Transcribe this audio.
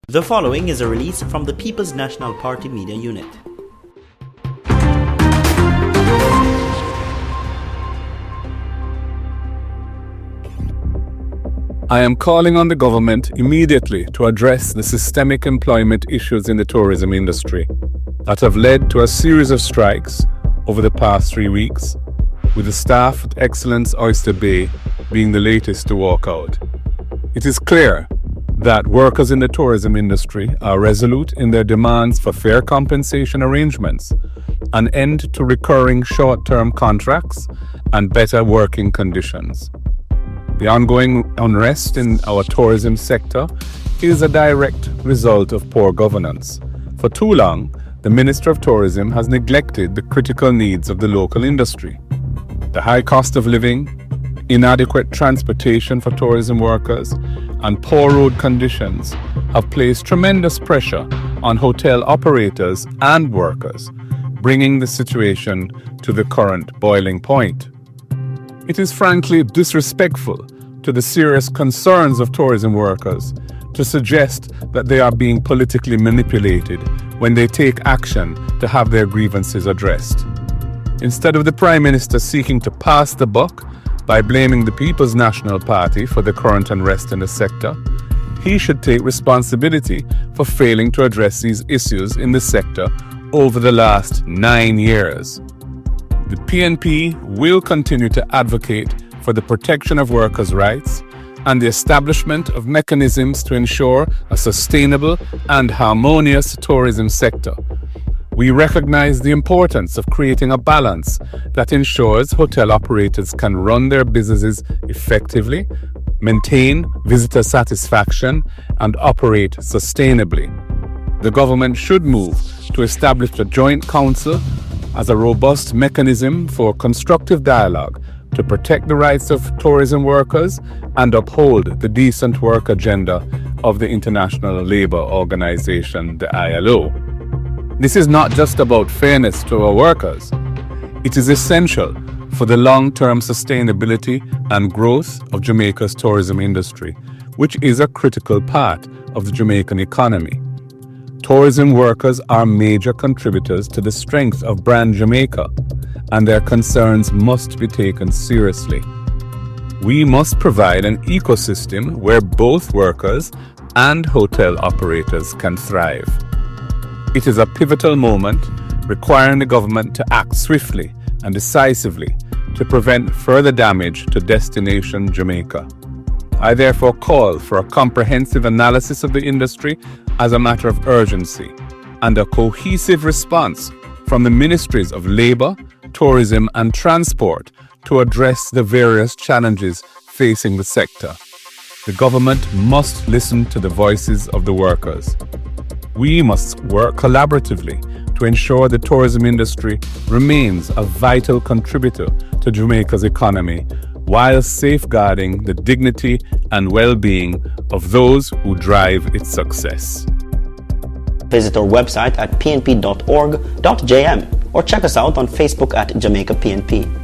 The following is a release from the People's National Party Media Unit. I am calling on the government immediately to address the systemic employment issues in the tourism industry that have led to a series of strikes over the past 3 weeks, with the staff at Excellence Oyster Bay being the latest to walk out. It is clear that workers in the tourism industry are resolute in their demands for fair compensation arrangements, an end to recurring short-term contracts, and better working conditions. The ongoing unrest in our tourism sector is a direct result of poor governance. For too long, the Minister of Tourism has neglected the critical needs of the local industry. The high cost of living, inadequate transportation for tourism workers, and poor road conditions have placed tremendous pressure on hotel operators and workers, bringing the situation to the current boiling point. It is frankly disrespectful to the serious concerns of tourism workers to suggest that they are being politically manipulated when they take action to have their grievances addressed. Instead of the Prime Minister seeking to pass the buck by blaming the People's National Party for the current unrest in the sector, he should take responsibility for failing to address these issues in the sector over the last 9 years. The PNP will continue to advocate for the protection of workers' rights and the establishment of mechanisms to ensure a sustainable and harmonious tourism sector. We recognize the importance of creating a balance that ensures hotel operators can run their businesses effectively, maintain visitor satisfaction, and operate sustainably. The government should move to establish a joint council as a robust mechanism for constructive dialogue to protect the rights of tourism workers and uphold the decent work agenda of the International Labour Organization, the ILO. This is not just about fairness to our workers. It is essential for the long-term sustainability and growth of Jamaica's tourism industry, which is a critical part of the Jamaican economy. Tourism workers are major contributors to the strength of brand Jamaica, and their concerns must be taken seriously. We must provide an ecosystem where both workers and hotel operators can thrive. It is a pivotal moment requiring the government to act swiftly and decisively to prevent further damage to destination Jamaica. I therefore call for a comprehensive analysis of the industry as a matter of urgency and a cohesive response from the Ministries of Labour, Tourism and Transport to address the various challenges facing the sector. The government must listen to the voices of the workers. We must work collaboratively to ensure the tourism industry remains a vital contributor to Jamaica's economy while safeguarding the dignity and well-being of those who drive its success. Visit our website at pnp.org.jm or check us out on Facebook at Jamaica PNP.